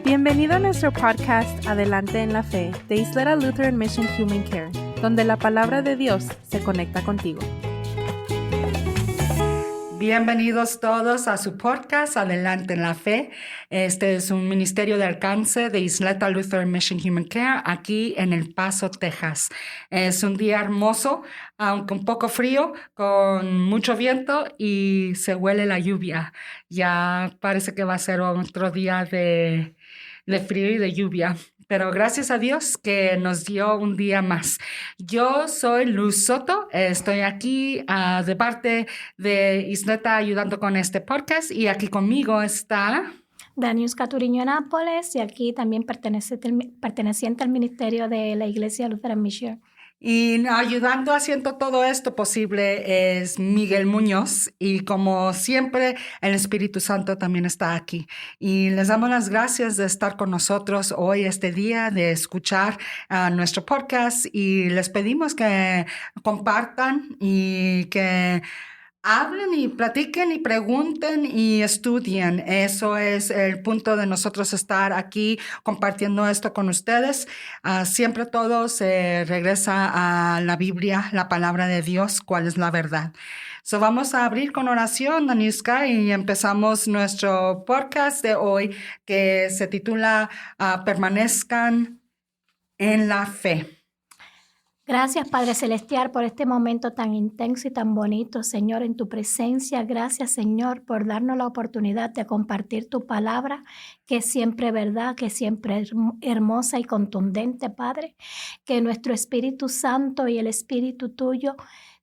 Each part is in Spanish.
Bienvenido a nuestro podcast Adelante en la Fe de Isleta Lutheran Mission Human Care, donde la palabra de Dios se conecta contigo. Bienvenidos todos a su podcast Adelante en la Fe. Este es un ministerio de alcance de Isleta Lutheran Mission Human Care aquí en El Paso, Texas. Es un día hermoso, aunque un poco frío, con mucho viento y se huele la lluvia. Ya parece que va a ser otro día de frío y de lluvia. Pero gracias a Dios que nos dio un día más. Yo soy Luz Soto, estoy aquí de parte de Isleta ayudando con este podcast y aquí conmigo está Danius Caturiño Nápoles y aquí también perteneciente al ministerio de la Iglesia Lutheran Mission. Y ayudando haciendo todo esto posible es Miguel Muñoz y como siempre el Espíritu Santo también está aquí. Y les damos las gracias de estar con nosotros hoy este día, de escuchar nuestro podcast y les pedimos que compartan y que hablen y platiquen y pregunten y estudien. Eso es el punto de nosotros estar aquí compartiendo esto con ustedes. Siempre todo se regresa a la Biblia, la palabra de Dios, cuál es la verdad. So vamos a abrir con oración, Daniuska, y empezamos nuestro podcast de hoy que se titula Permanezcan en la Fe. Gracias, Padre Celestial, por este momento tan intenso y tan bonito, Señor, en tu presencia. Gracias, Señor, por darnos la oportunidad de compartir tu palabra, que es siempre verdad, que es siempre hermosa y contundente, Padre. Que nuestro Espíritu Santo y el Espíritu tuyo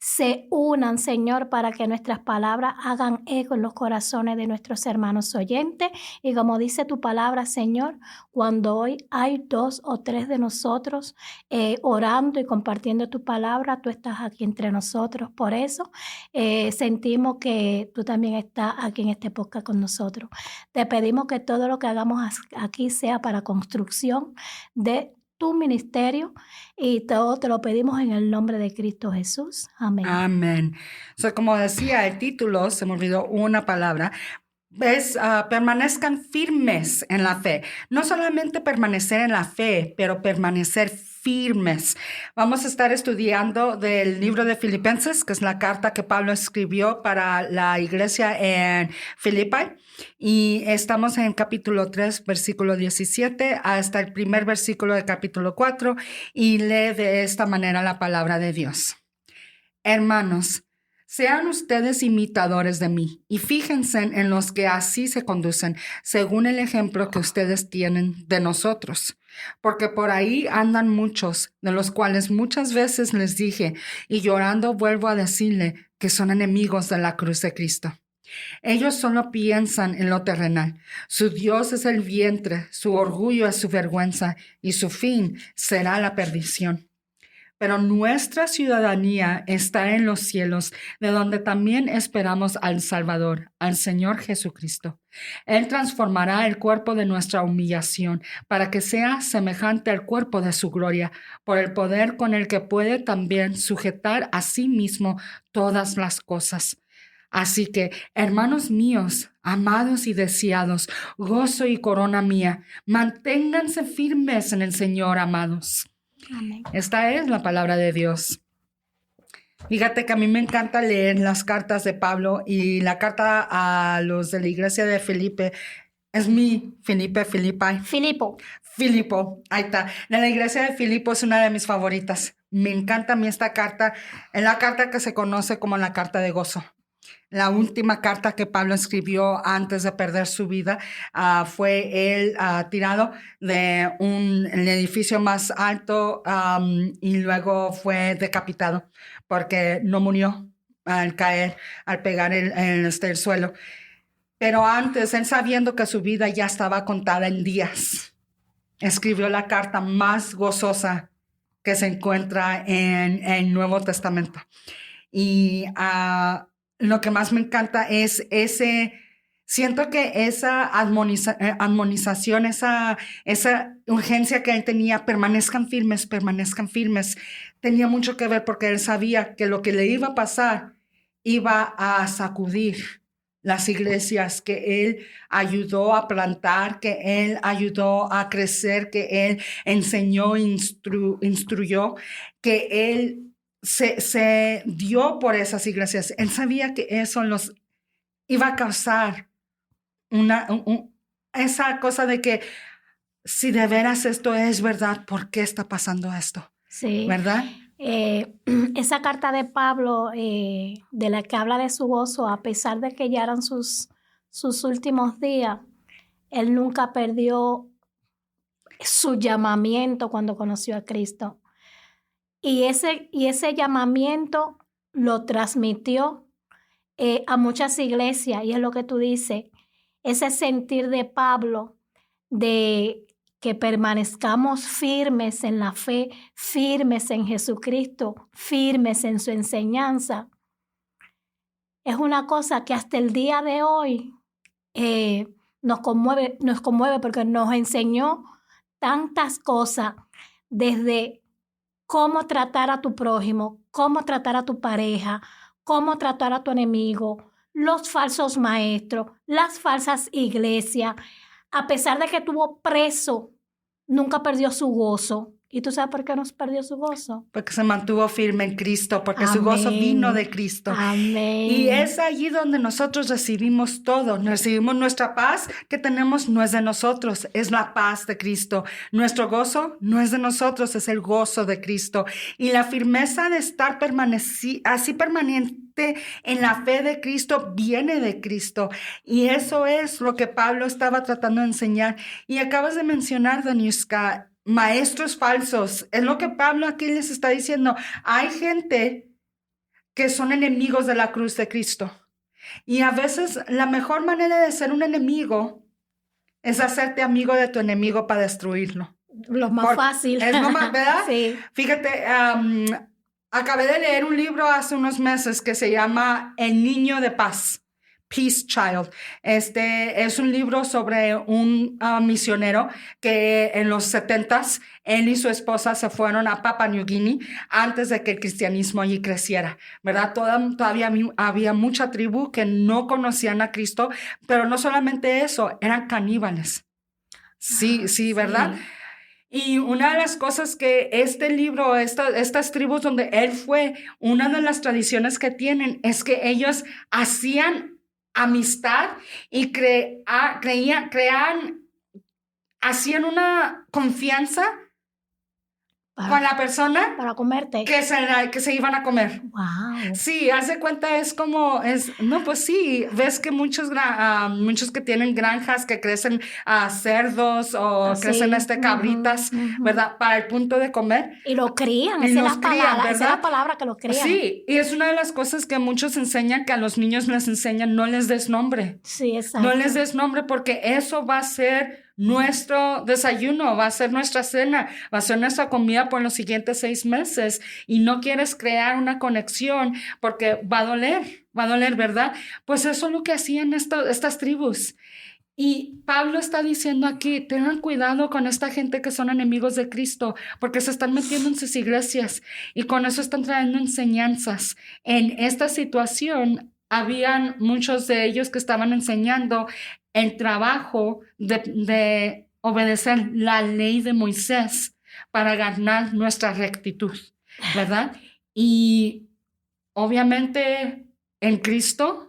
se unan, Señor, para que nuestras palabras hagan eco en los corazones de nuestros hermanos oyentes. Y como dice tu palabra, Señor, cuando hoy hay 2 o 3 de nosotros orando y compartiendo tu palabra, tú estás aquí entre nosotros. Por eso sentimos que tú también estás aquí en este podcast con nosotros. Te pedimos que todo lo que hagamos aquí sea para construcción de tu ministerio y todo te lo pedimos en el nombre de Cristo Jesús. Amén. Amén. Como decía el título, se me olvidó una palabra, es permanezcan firmes en la fe. No solamente permanecer en la fe, pero permanecer firmes. Vamos a estar estudiando del libro de Filipenses, que es la carta que Pablo escribió para la iglesia en Filipi. Y estamos en capítulo 3, versículo 17, hasta el primer versículo del capítulo 4, y lee de esta manera la palabra de Dios. Hermanos, sean ustedes imitadores de mí y fíjense en los que así se conducen, según el ejemplo que ustedes tienen de nosotros. Porque por ahí andan muchos, de los cuales muchas veces les dije, y llorando vuelvo a decirle que son enemigos de la cruz de Cristo. Ellos solo piensan en lo terrenal. Su Dios es el vientre, su orgullo es su vergüenza, y su fin será la perdición. Pero nuestra ciudadanía está en los cielos, de donde también esperamos al Salvador, al Señor Jesucristo. Él transformará el cuerpo de nuestra humillación para que sea semejante al cuerpo de su gloria, por el poder con el que puede también sujetar a sí mismo todas las cosas. Así que, hermanos míos, amados y deseados, gozo y corona mía, manténganse firmes en el Señor, amados. Amén. Esta es la palabra de Dios. Fíjate que a mí me encanta leer las cartas de Pablo y la carta a los de la iglesia de Filipe es mi Filipo, ahí está. La iglesia de Filipo es una de mis favoritas. Me encanta a mí esta carta. Es la carta que se conoce como la carta de gozo. La última carta que Pablo escribió antes de perder su vida fue él tirado de el edificio más alto y luego fue decapitado porque no murió al caer, al pegar el suelo. Pero antes, él sabiendo que su vida ya estaba contada en días, escribió la carta más gozosa que se encuentra en el Nuevo Testamento. Y lo que más me encanta es siento que esa admonización, esa urgencia que él tenía, permanezcan firmes, tenía mucho que ver porque él sabía que lo que le iba a pasar iba a sacudir las iglesias que Él ayudó a plantar, que Él ayudó a crecer, que Él enseñó, instruyó, que Él se dio por esas iglesias. Él sabía que eso los iba a causar esa cosa de que si de veras esto es verdad, ¿por qué está pasando esto? Sí. ¿Verdad? Esa carta de Pablo, de la que habla de su gozo, a pesar de que ya eran sus últimos días, él nunca perdió su llamamiento cuando conoció a Cristo. Y ese llamamiento lo transmitió a muchas iglesias, y es lo que tú dices, ese sentir de Pablo de que permanezcamos firmes en la fe, firmes en Jesucristo, firmes en su enseñanza. Es una cosa que hasta el día de hoy nos conmueve porque nos enseñó tantas cosas, desde cómo tratar a tu prójimo, cómo tratar a tu pareja, cómo tratar a tu enemigo, los falsos maestros, las falsas iglesias. A pesar de que estuvo preso, nunca perdió su gozo. ¿Y tú sabes por qué no perdió su gozo? Porque se mantuvo firme en Cristo, porque Amén. Su gozo vino de Cristo. Amén. Y es allí donde nosotros recibimos todo. Recibimos nuestra paz que tenemos, no es de nosotros, es la paz de Cristo. Nuestro gozo no es de nosotros, es el gozo de Cristo. Y la firmeza de estar así permanente en la fe de Cristo viene de Cristo. Y eso es lo que Pablo estaba tratando de enseñar. Y acabas de mencionar, Daniuska, maestros falsos. Es lo que Pablo aquí les está diciendo. Hay gente que son enemigos de la cruz de Cristo. Y a veces la mejor manera de ser un enemigo es hacerte amigo de tu enemigo para destruirlo. Lo más fácil. Es lo más, ¿verdad? Sí. Fíjate, acabé de leer un libro hace unos meses que se llama El Niño de Paz. Peace Child. Es un libro sobre un misionero que en los 70s, él y su esposa se fueron a Papua New Guinea antes de que el cristianismo allí creciera, ¿verdad? Todavía había mucha tribu que no conocían a Cristo, pero no solamente eso, eran caníbales. Sí, ¿verdad? Sí. Y una de las cosas que este libro, estas tribus donde él fue, una de las tradiciones que tienen es que ellos hacían amistad y hacían una confianza con la persona para comerte, que se iban a comer. Wow. Sí, haz de cuenta, no, pues sí, ves que muchos que tienen granjas que crecen cerdos o crecen cabritas, ¿verdad? Para el punto de comer. Y lo crían, esa es la palabra que lo crían. Sí, y es una de las cosas que muchos enseñan, que a los niños les enseñan, no les des nombre. Sí, exacto. No les des nombre porque eso va a ser nuestro desayuno, va a ser nuestra cena, va a ser nuestra comida por los siguientes 6 meses, y no quieres crear una conexión porque va a doler, ¿verdad? Pues eso es lo que hacían estas tribus. Y Pablo está diciendo aquí, tengan cuidado con esta gente que son enemigos de Cristo, porque se están metiendo en sus iglesias y con eso están trayendo enseñanzas. En esta situación, habían muchos de ellos que estaban enseñando el trabajo de obedecer la ley de Moisés para ganar nuestra rectitud, ¿verdad? Y obviamente en Cristo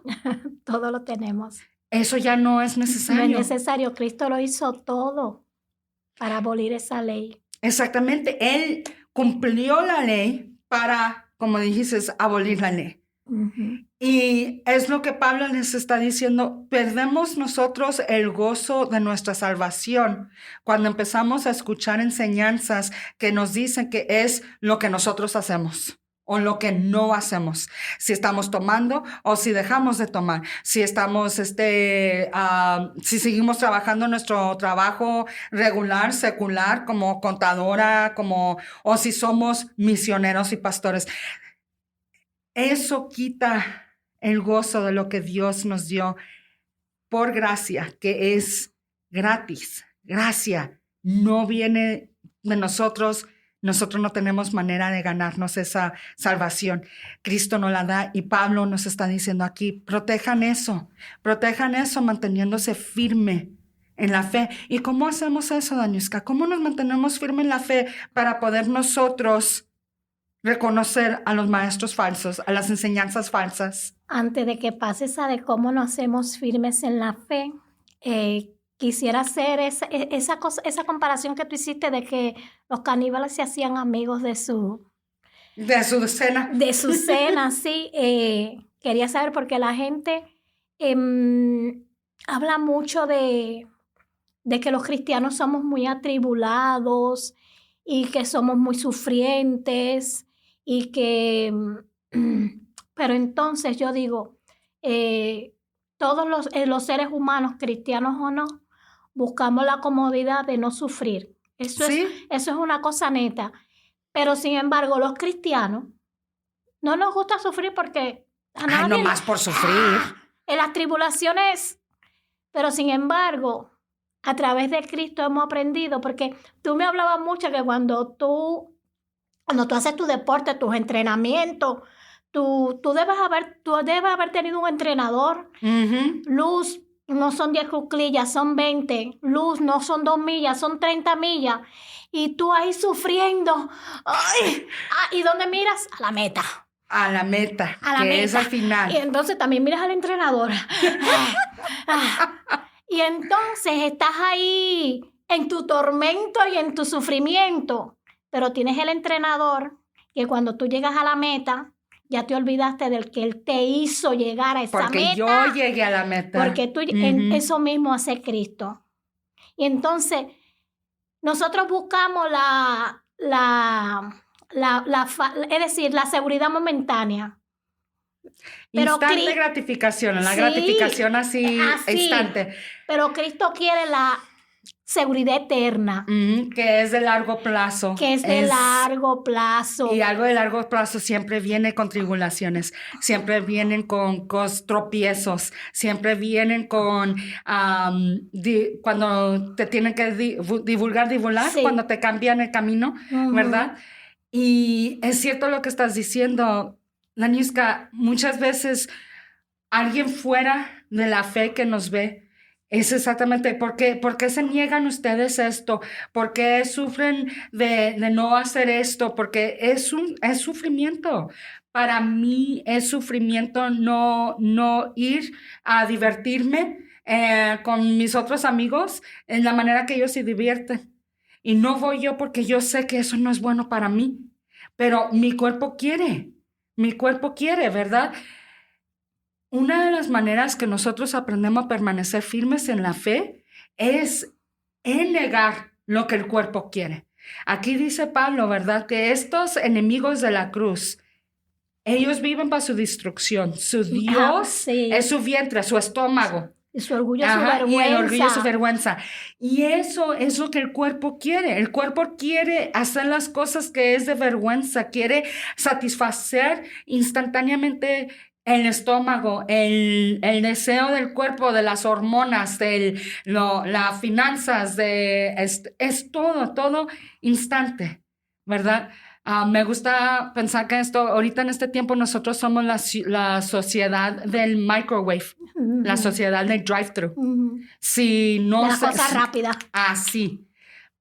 todo lo tenemos. Eso ya no es necesario. No es necesario, Cristo lo hizo todo para abolir esa ley. Exactamente, Él cumplió la ley para, como dijiste, abolir la ley. Uh-huh. Y es lo que Pablo les está diciendo, perdemos nosotros el gozo de nuestra salvación cuando empezamos a escuchar enseñanzas que nos dicen que es lo que nosotros hacemos o lo que no hacemos, si estamos tomando o si dejamos de tomar, si estamos, si seguimos trabajando nuestro trabajo regular, secular, como contadora, o si somos misioneros y pastores. Eso quita el gozo de lo que Dios nos dio por gracia, que es gratis. Gracia no viene de nosotros nosotros no tenemos manera de ganarnos esa salvación. Cristo nos la da y Pablo nos está diciendo aquí, protejan eso manteniéndose firme en la fe. ¿Y cómo hacemos eso, Daniuska? ¿Cómo nos mantenemos firmes en la fe para poder nosotros reconocer a los maestros falsos, a las enseñanzas falsas? Antes de que pases a de cómo nos hacemos firmes en la fe, quisiera hacer esa comparación que tú hiciste de que los caníbales se hacían amigos de su cena. De su cena, sí. Quería saber porque la gente habla mucho de que los cristianos somos muy atribulados y que somos muy sufrientes y que... Pero entonces yo digo, todos los seres humanos, cristianos o no, buscamos la comodidad de no sufrir. Eso es una cosa neta. Pero sin embargo, los cristianos no nos gusta sufrir porque a nadie... no más por sufrir. En las tribulaciones, pero sin embargo, a través de Cristo hemos aprendido, porque tú me hablabas mucho que cuando tú haces tu deporte, tus entrenamientos, tú debes haber tenido un entrenador. Uh-huh. Luz, no son 10 cuclillas, son 20. Luz, no son 2 millas, son 30 millas. Y tú ahí sufriendo. ¡Ay! ¿Y dónde miras? A la meta. A la meta, es al final. Y entonces también miras al entrenador. Y entonces estás ahí en tu tormento y en tu sufrimiento. Pero tienes el entrenador que cuando tú llegas a la meta, ya te olvidaste del que él te hizo llegar a esa meta. Porque yo llegué a la meta. Porque tú, eso mismo hace Cristo. Y entonces, nosotros buscamos es decir, la seguridad momentánea. Pero instante gratificación, la gratificación así, instante. Pero Cristo quiere la seguridad eterna. Que es de largo plazo. Largo plazo. Y algo de largo plazo siempre viene con tribulaciones, siempre vienen con tropiezos, siempre vienen con cuando te tienen que divulgar, sí. Cuando te cambian el camino, ¿verdad? Y es cierto lo que estás diciendo, Daniuska, muchas veces alguien fuera de la fe que nos ve, es exactamente, ¿por qué se niegan ustedes esto? ¿Por qué sufren de no hacer esto? Porque es sufrimiento. Para mí es sufrimiento no ir a divertirme con mis otros amigos en la manera que ellos se divierten. Y no voy yo porque yo sé que eso no es bueno para mí. Pero mi cuerpo quiere, ¿verdad? Una de las maneras que nosotros aprendemos a permanecer firmes en la fe es en negar lo que el cuerpo quiere. Aquí dice Pablo, ¿verdad? Que estos enemigos de la cruz, ellos viven para su destrucción. Su Dios es su vientre, su estómago. Y su orgullo, su vergüenza. Y el orgullo, su vergüenza. Y eso es lo que el cuerpo quiere. El cuerpo quiere hacer las cosas que es de vergüenza. Quiere satisfacer instantáneamente el estómago, el deseo del cuerpo, de las hormonas, las finanzas, es todo instante, ¿verdad? Me gusta pensar que ahorita en este tiempo nosotros somos la sociedad del microwave, la sociedad del drive-thru. Si no la cosa rápida. Así.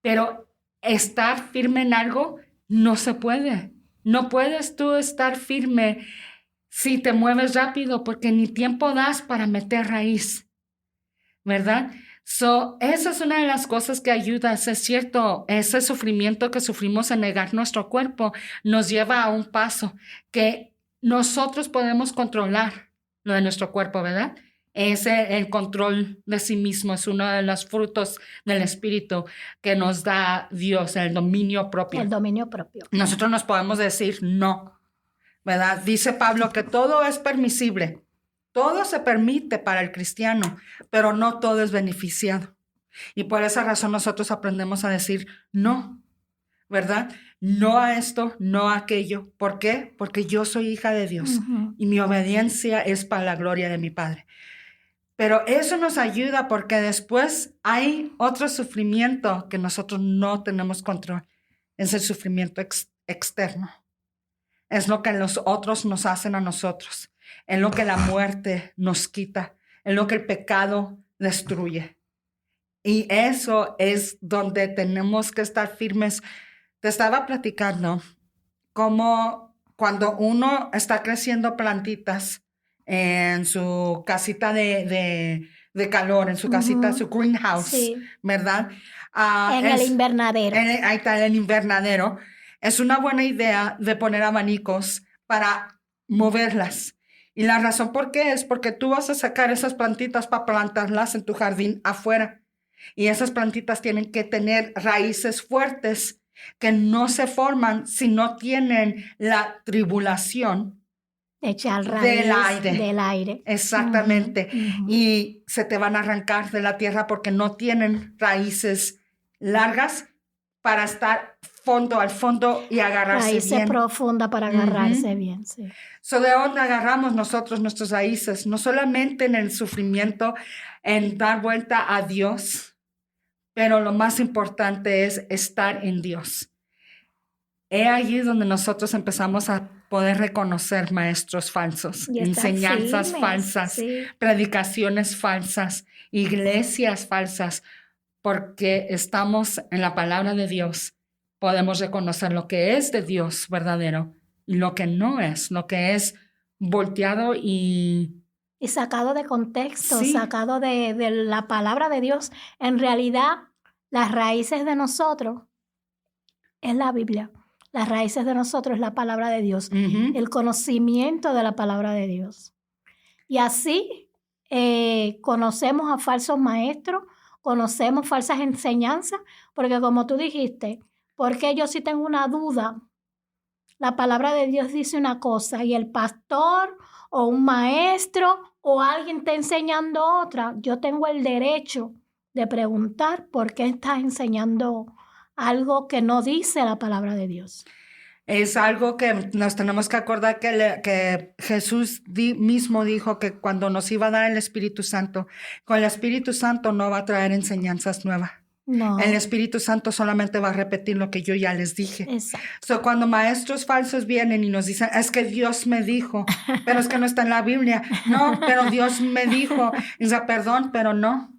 Pero estar firme en algo no se puede. No puedes tú estar firme si te mueves rápido porque ni tiempo das para meter raíz, ¿verdad? Esa es una de las cosas que ayuda, es cierto, ese sufrimiento que sufrimos en negar nuestro cuerpo nos lleva a un paso que nosotros podemos controlar lo de nuestro cuerpo, ¿verdad? El control de sí mismo es uno de los frutos del Espíritu que nos da Dios, el dominio propio. El dominio propio. Nosotros nos podemos decir no, ¿verdad? Dice Pablo que todo es permisible. Todo se permite para el cristiano, pero no todo es beneficiado. Y por esa razón nosotros aprendemos a decir no, ¿verdad? No a esto, no a aquello. ¿Por qué? Porque yo soy hija de Dios y mi obediencia es para la gloria de mi Padre. Pero eso nos ayuda porque después hay otro sufrimiento que nosotros no tenemos control. es el sufrimiento externo. Es lo que los otros nos hacen a nosotros. Es lo que la muerte nos quita. Es lo que el pecado destruye. Y eso es donde tenemos que estar firmes. Te estaba platicando cómo cuando uno está creciendo plantitas en su casita de calor, en su casita, su greenhouse, Sí. ¿verdad? En el invernadero. Ahí está el invernadero. Es una buena idea de poner abanicos para moverlas. Y la razón por qué es porque tú vas a sacar esas plantitas para plantarlas en tu jardín afuera. Y esas plantitas tienen que tener raíces fuertes que no se forman si no tienen la tribulación Echar raíz del aire. Exactamente. Ujú. Y se te van a arrancar de la tierra porque no tienen raíces largas para estar al fondo y agarrarse Raíces bien. profundas para agarrarse Ujú. bien, sí. ¿De dónde agarramos nosotros nuestras raíces? No solamente en el sufrimiento, en dar vuelta a Dios, pero lo más importante es estar en Dios. Es allí donde nosotros empezamos a poder reconocer maestros falsos, Y estar enseñanzas firmes, falsas, sí. predicaciones falsas, iglesias falsas, porque estamos en la palabra de Dios. Podemos reconocer lo que es de Dios verdadero y lo que no es, lo que es volteado y sacado de contexto, Sí. sacado de la palabra de Dios. En realidad, las raíces de nosotros es la Biblia. Las raíces de nosotros es la palabra de Dios. Ujú. El conocimiento de la palabra de Dios. Y así conocemos a falsos maestros, conocemos falsas enseñanzas, porque como tú dijiste, porque yo sí tengo una duda, la palabra de Dios dice una cosa y el pastor o un maestro o alguien está enseñando otra, yo tengo el derecho de preguntar por qué estás enseñando algo que no dice la palabra de Dios. Es algo que nos tenemos que acordar que Jesús mismo dijo que cuando nos iba a dar el Espíritu Santo, con el Espíritu Santo no va a traer enseñanzas nuevas. No. El Espíritu Santo solamente va a repetir lo que yo ya les dije. Exacto. Cuando maestros falsos vienen y nos dicen, es que Dios me dijo, pero es que no está en la Biblia. No, pero Dios me dijo. Y dice, perdón, pero no.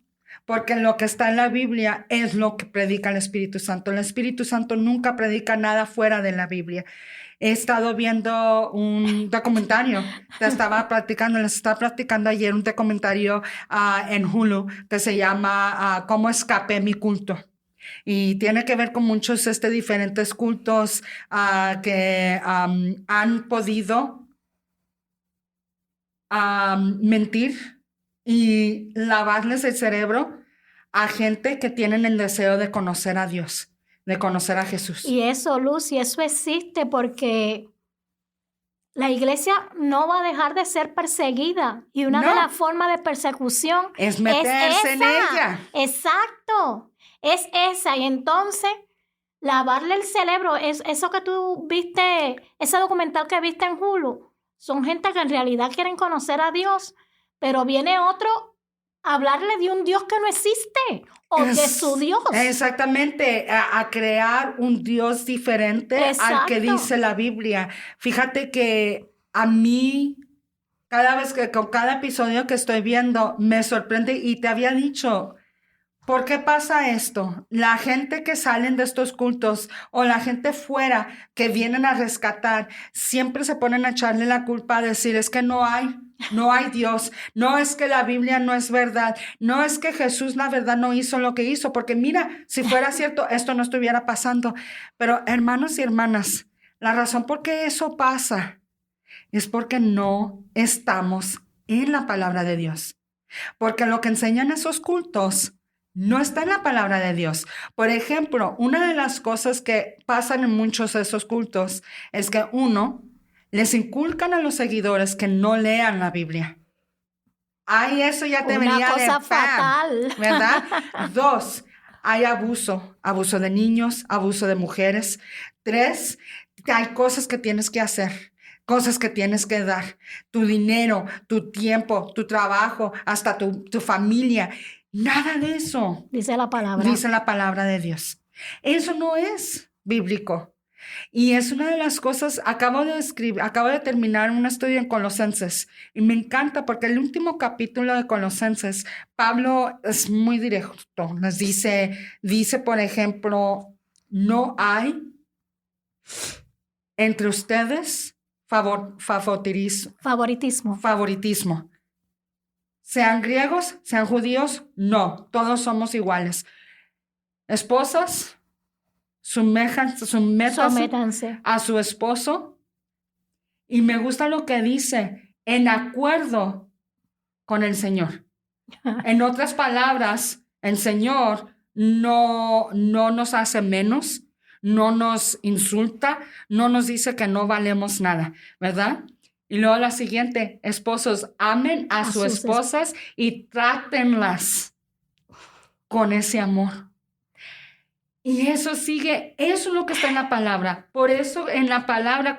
Porque lo que está en la Biblia es lo que predica el Espíritu Santo. El Espíritu Santo nunca predica nada fuera de la Biblia. He estado viendo un documentario, les estaba platicando ayer un documentario en Hulu que se llama ¿Cómo escapé mi culto? Y tiene que ver con muchos diferentes cultos que han podido mentir y lavarles el cerebro a gente que tienen el deseo de conocer a Dios, de conocer a Jesús. Y eso, Lucy, eso existe porque la iglesia no va a dejar de ser perseguida. Y una de las formas de persecución es meterse en ella. Exacto, es esa. Y entonces, lavarle el cerebro, es eso que tú viste, ese documental que viste en Hulu, son gente que en realidad quieren conocer a Dios, pero viene otro a hablarle de un Dios que no existe o de su Dios. Exactamente, a crear un Dios diferente al que dice la Biblia. Fíjate que a mí, con cada episodio que estoy viendo, me sorprende y te había dicho, ¿por qué pasa esto? La gente que salen de estos cultos o la gente fuera que vienen a rescatar, siempre se ponen a echarle la culpa a decir, es que no hay Dios, no es que la Biblia no es verdad, no es que Jesús la verdad no hizo lo que hizo, porque mira, si fuera cierto, esto no estuviera pasando. Pero hermanos y hermanas, la razón por qué eso pasa es porque no estamos en la palabra de Dios, porque lo que enseñan esos cultos no está en la palabra de Dios. Por ejemplo, una de las cosas que pasan en muchos de esos cultos es que les inculcan a los seguidores que no lean la Biblia. Ay, eso ya te venía de una cosa fatal, ¿verdad? 2, hay abuso de niños, abuso de mujeres. 3, hay cosas que tienes que hacer, cosas que tienes que dar. Tu dinero, tu tiempo, tu trabajo, hasta tu familia. Nada de eso. Dice la palabra. Dice la palabra de Dios. Eso no es. bíblico. Y es una de las cosas, acabo de terminar un estudio en Colosenses y me encanta porque el último capítulo de Colosenses, Pablo es muy directo, nos dice, por ejemplo, no hay entre ustedes favoritismo. Sean griegos, sean judíos, no, todos somos iguales. Esposas, sométanse a su esposo. Y me gusta lo que dice, en acuerdo con el Señor. En otras palabras, el Señor no nos hace menos, no nos insulta, no nos dice que no valemos nada, ¿verdad? Y luego la siguiente, esposos, amen a sus esposas y trátenlas con ese amor. Y eso sigue, eso es lo que está en la palabra. Por eso en la palabra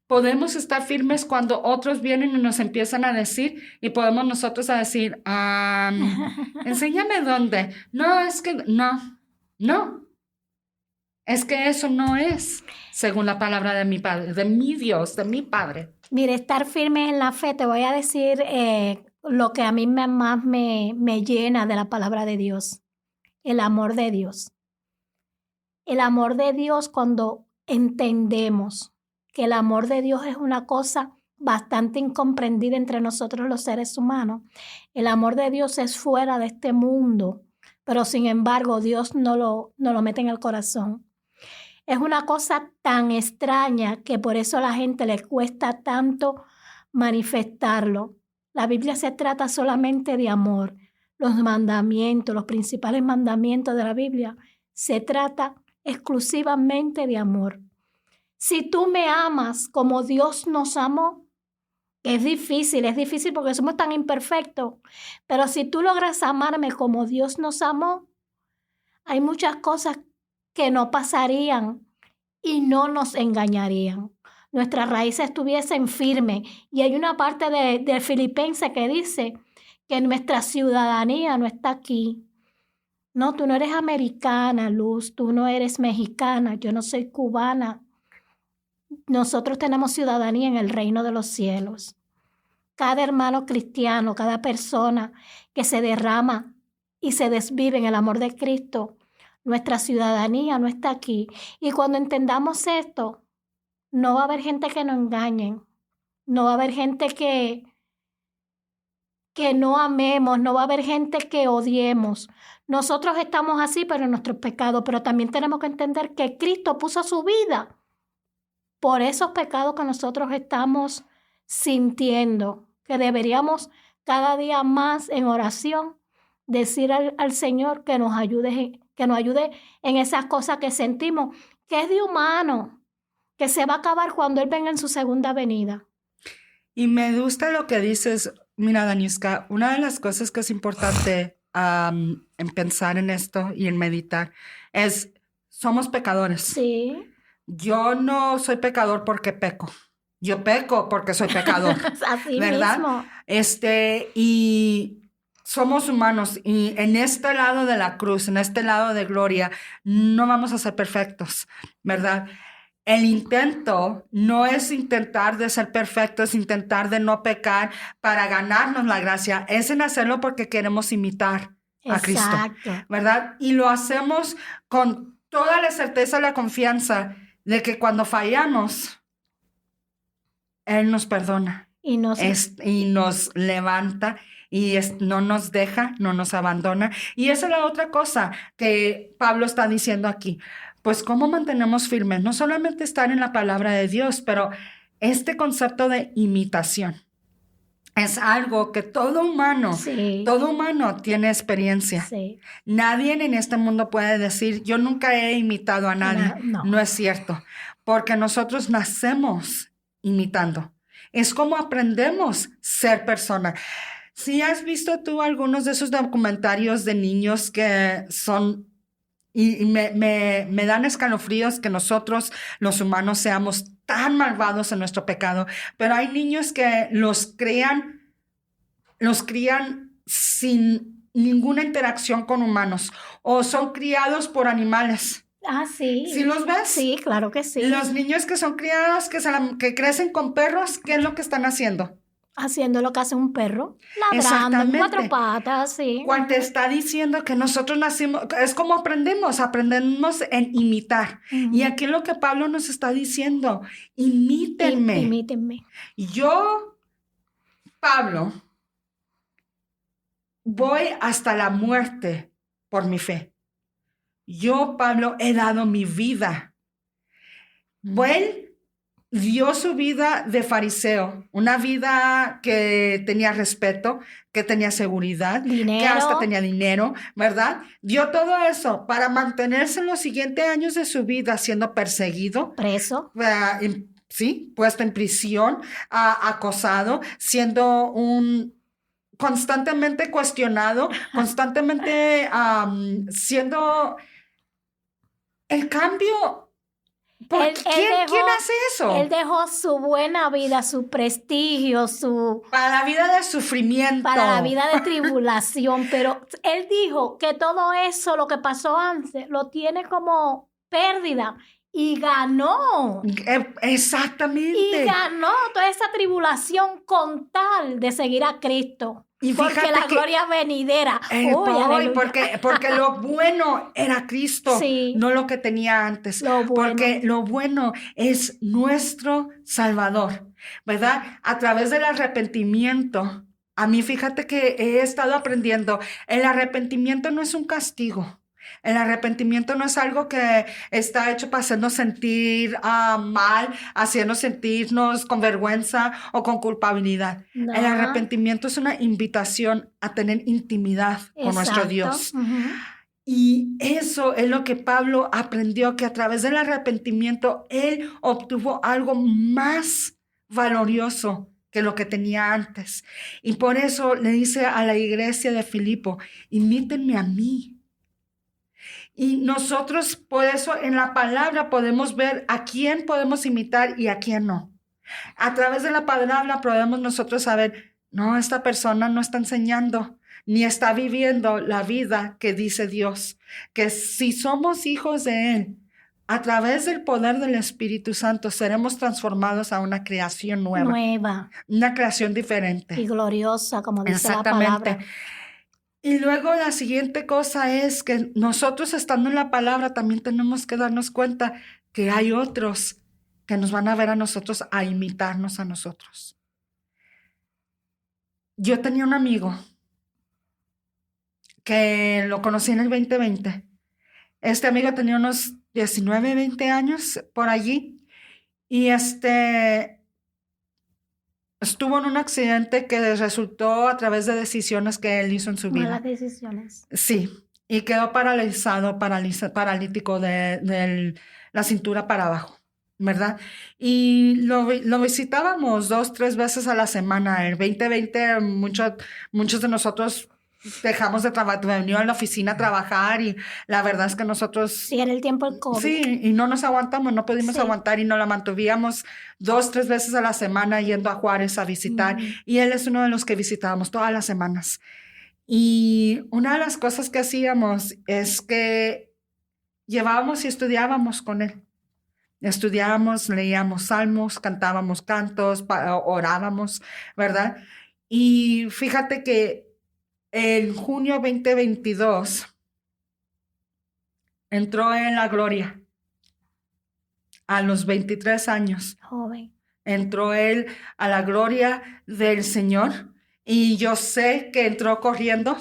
podemos estar firmes cuando otros vienen y nos empiezan a decir y podemos nosotros a decir, enséñame dónde. No, es que no. Es que eso no es según la palabra de mi Padre, de mi Dios, de mi Padre. Mire, estar firme en la fe, te voy a decir lo que a mí más me llena de la palabra de Dios, el amor de Dios. El amor de Dios cuando entendemos que el amor de Dios es una cosa bastante incomprendida entre nosotros los seres humanos. El amor de Dios es fuera de este mundo, pero sin embargo Dios no lo mete en el corazón. Es una cosa tan extraña que por eso a la gente le cuesta tanto manifestarlo. La Biblia se trata solamente de amor. Los mandamientos, los principales mandamientos de la Biblia, se trata exclusivamente de amor. Si tú me amas como Dios nos amó, es difícil porque somos tan imperfectos, pero si tú logras amarme como Dios nos amó, hay muchas cosas que no pasarían y no nos engañarían. Nuestras raíces estuviesen firmes. Y hay una parte de Filipenses que dice que nuestra ciudadanía no está aquí. No, tú no eres americana, Luz, tú no eres mexicana, yo no soy cubana. Nosotros tenemos ciudadanía en el reino de los cielos. Cada hermano cristiano, cada persona que se derrama y se desvive en el amor de Cristo, nuestra ciudadanía no está aquí. Y cuando entendamos esto, no va a haber gente que nos engañen, no va a haber gente que no amemos, no va a haber gente que odiemos. Nosotros estamos así, pero en nuestros pecados, pero también tenemos que entender que Cristo puso su vida por esos pecados que nosotros estamos sintiendo, que deberíamos cada día más en oración decir al Señor que nos ayude en esas cosas que sentimos, que es de humano, que se va a acabar cuando Él venga en su segunda venida. Y me gusta lo que dices. Mira, Daniuska, una de las cosas que es importante en pensar en esto y en meditar es, somos pecadores. Sí. Yo no soy pecador porque peco. Yo peco porque soy pecador. Así ¿verdad? mismo. Y somos humanos y en este lado de la cruz, en este lado de gloria, no vamos a ser perfectos, ¿verdad? El intento no es intentar de ser perfectos, intentar de no pecar para ganarnos la gracia, es en hacerlo porque queremos imitar a Cristo, ¿verdad? Y lo hacemos con toda la certeza y la confianza de que cuando fallamos, Él nos perdona y nos levanta y no nos deja, no nos abandona. Y esa es la otra cosa que Pablo está diciendo aquí. Pues, ¿cómo mantenemos firmes? No solamente estar en la palabra de Dios, pero este concepto de imitación es algo que todo humano tiene experiencia. Sí. Nadie en este mundo puede decir, yo nunca he imitado a nadie. No es cierto, porque nosotros nacemos imitando. Es como aprendemos ser persona. Si has visto tú algunos de esos documentarios de niños que son... Y me dan escalofríos que nosotros, los humanos, seamos tan malvados en nuestro pecado. Pero hay niños que los crían sin ninguna interacción con humanos o son criados por animales. Ah, sí. ¿Sí los ves? Sí, claro que sí. Los niños que son criados, que crecen con perros, ¿qué es lo que están haciendo? Haciendo lo que hace un perro, ladrando en Exactamente. 4 patas, sí. Cuando te está diciendo que nosotros nacimos, es como aprendemos en imitar. Ujú. Y aquí lo que Pablo nos está diciendo, imítenme. Imítenme. Yo, Pablo, voy hasta la muerte por mi fe. Yo, Pablo, he dado mi vida. Él dio su vida de fariseo, una vida que tenía respeto, que tenía seguridad, que hasta Dinero. tenía dinero, ¿verdad? Dio todo eso para mantenerse en los siguientes años de su vida siendo perseguido, Preso. sí, puesto en prisión, acosado, siendo constantemente cuestionado, constantemente siendo el cambio. ¿Quién hace eso? Él dejó su buena vida, su prestigio, para la vida de sufrimiento. Para la vida de tribulación, pero él dijo que todo eso, lo que pasó antes, lo tiene como pérdida. Y ganó. Exactamente. Y ganó toda esa tribulación con tal de seguir a Cristo. Y porque la gloria venidera. Porque lo bueno era Cristo, sí, no lo que tenía antes. Porque lo bueno es nuestro Salvador, ¿verdad? A través del arrepentimiento. A mí, fíjate que he estado aprendiendo, el arrepentimiento no es un castigo. El arrepentimiento no es algo que está hecho para hacernos sentir mal, haciéndonos sentirnos con vergüenza o con culpabilidad. No. El arrepentimiento es una invitación a tener intimidad con nuestro Dios. Uh-huh. Y eso es lo que Pablo aprendió, que a través del arrepentimiento él obtuvo algo más valioso que lo que tenía antes. Y por eso le dice a la iglesia de Filipo, imítenme a mí. Y nosotros, por eso, en la palabra podemos ver a quién podemos imitar y a quién no. A través de la palabra podemos nosotros saber, no, esta persona no está enseñando, ni está viviendo la vida que dice Dios. Que si somos hijos de Él, a través del poder del Espíritu Santo, seremos transformados a una creación nueva. Una creación diferente. Y gloriosa, como dice la palabra. Y luego la siguiente cosa es que nosotros estando en la palabra también tenemos que darnos cuenta que hay otros que nos van a ver a nosotros, a imitarnos a nosotros. Yo tenía un amigo que lo conocí en el 2020. Este amigo tenía unos 19, 20 años por allí y estuvo en un accidente que resultó a través de decisiones que él hizo en su vida. Malas decisiones. Sí, y quedó paralítico de la cintura para abajo, ¿verdad? Y lo visitábamos 2, 3 veces a la semana. El 2020 muchos de nosotros dejamos de venir a la oficina a trabajar y la verdad es que nosotros... Sí, era el tiempo del COVID. Sí, y no nos aguantamos, no pudimos aguantar y nos la mantuvíamos 2, 3 veces a la semana yendo a Juárez a visitar. Y él es uno de los que visitábamos todas las semanas. Y una de las cosas que hacíamos es que llevábamos y estudiábamos con él. Estudiábamos, leíamos salmos, cantábamos cantos, orábamos, ¿verdad? Y fíjate que en junio 2022 entró en la gloria a los 23 años. Joven. Entró él a la gloria del Señor y yo sé que entró corriendo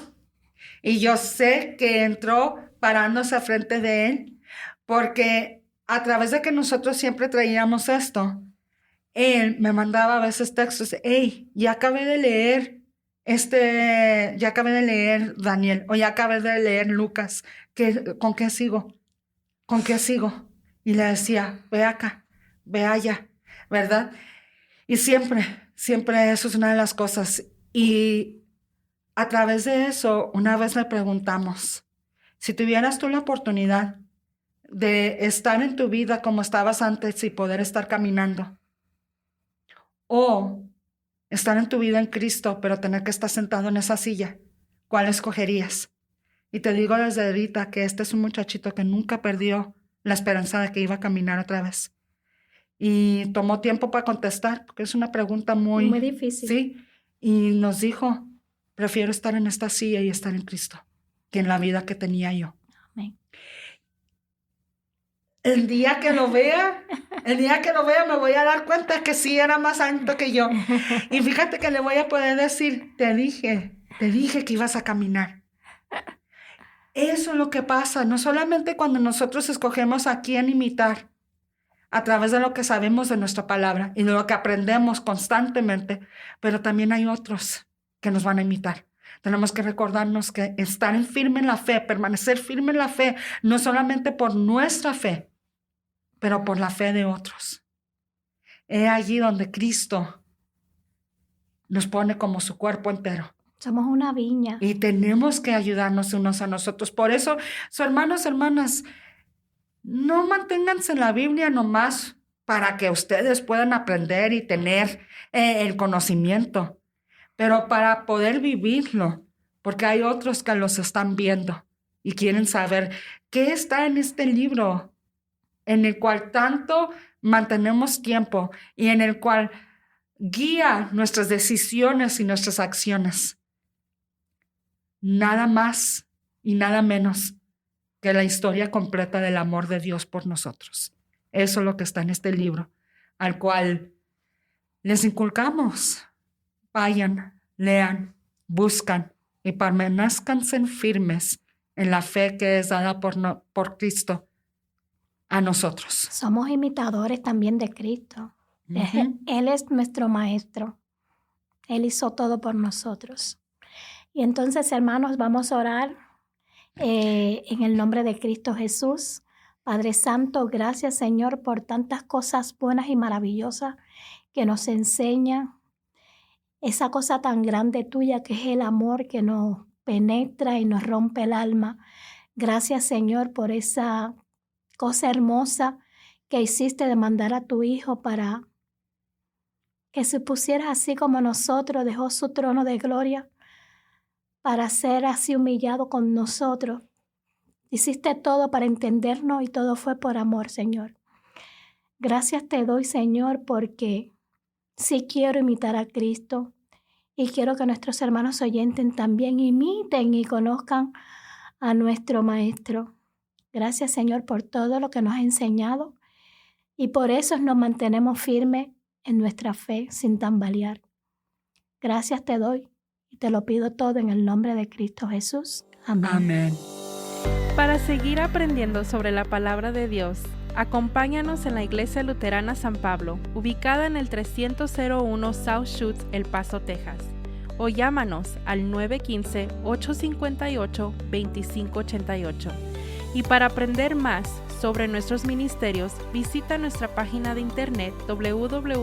y yo sé que entró parándose frente de él porque a través de que nosotros siempre traíamos esto, él me mandaba a veces textos, hey, ya acabé de leer Daniel, o ya acabé de leer Lucas, ¿con qué sigo? ¿Con qué sigo? Y le decía, ve acá, ve allá, ¿verdad? Y siempre eso es una de las cosas. Y a través de eso, una vez le preguntamos, si tuvieras tú la oportunidad de estar en tu vida como estabas antes y poder estar caminando, o estar en tu vida en Cristo, pero tener que estar sentado en esa silla, ¿cuál escogerías? Y te digo desde ahorita que este es un muchachito que nunca perdió la esperanza de que iba a caminar otra vez. Y tomó tiempo para contestar, porque es una pregunta muy difícil. Sí, y nos dijo, prefiero estar en esta silla y estar en Cristo que en la vida que tenía yo. Amén. El día que lo vea me voy a dar cuenta que sí era más alto que yo. Y fíjate que le voy a poder decir, te dije que ibas a caminar. Eso es lo que pasa, no solamente cuando nosotros escogemos a quién imitar, a través de lo que sabemos de nuestra palabra y de lo que aprendemos constantemente, pero también hay otros que nos van a imitar. Tenemos que recordarnos que estar firme en la fe, permanecer firme en la fe, no solamente por nuestra fe, pero por la fe de otros. Es allí donde Cristo nos pone como su cuerpo entero. Somos una viña. Y tenemos que ayudarnos unos a nosotros. Por eso, hermanos, hermanas, no manténganse en la Biblia nomás para que ustedes puedan aprender y tener el conocimiento, pero para poder vivirlo, porque hay otros que los están viendo y quieren saber qué está en este libro, en el cual tanto mantenemos tiempo y en el cual guía nuestras decisiones y nuestras acciones. Nada más y nada menos que la historia completa del amor de Dios por nosotros. Eso es lo que está en este libro, al cual les inculcamos. Vayan, lean, buscan y permanezcan firmes en la fe que es dada por Cristo a nosotros. Somos imitadores también de Cristo. Uh-huh. Él es nuestro maestro. Él hizo todo por nosotros. Y entonces, hermanos, vamos a orar en el nombre de Cristo Jesús. Padre Santo, gracias, Señor, por tantas cosas buenas y maravillosas que nos enseñan. Esa cosa tan grande tuya que es el amor que nos penetra y nos rompe el alma. Gracias, Señor, por esa cosa hermosa que hiciste de mandar a tu Hijo para que se pusiera así como nosotros, dejó su trono de gloria para ser así humillado con nosotros. Hiciste todo para entendernos y todo fue por amor, Señor. Gracias te doy, Señor, porque sí quiero imitar a Cristo y quiero que nuestros hermanos oyentes también imiten y conozcan a nuestro Maestro. Gracias, Señor, por todo lo que nos has enseñado y por eso nos mantenemos firmes en nuestra fe sin tambalear. Gracias te doy y te lo pido todo en el nombre de Cristo Jesús. Amén. Amén. Para seguir aprendiendo sobre la palabra de Dios, acompáñanos en la Iglesia Luterana San Pablo, ubicada en el 301 South Schutz, El Paso, Texas, o llámanos al 915-858-2588. Y para aprender más sobre nuestros ministerios, visita nuestra página de internet www.ylm.org.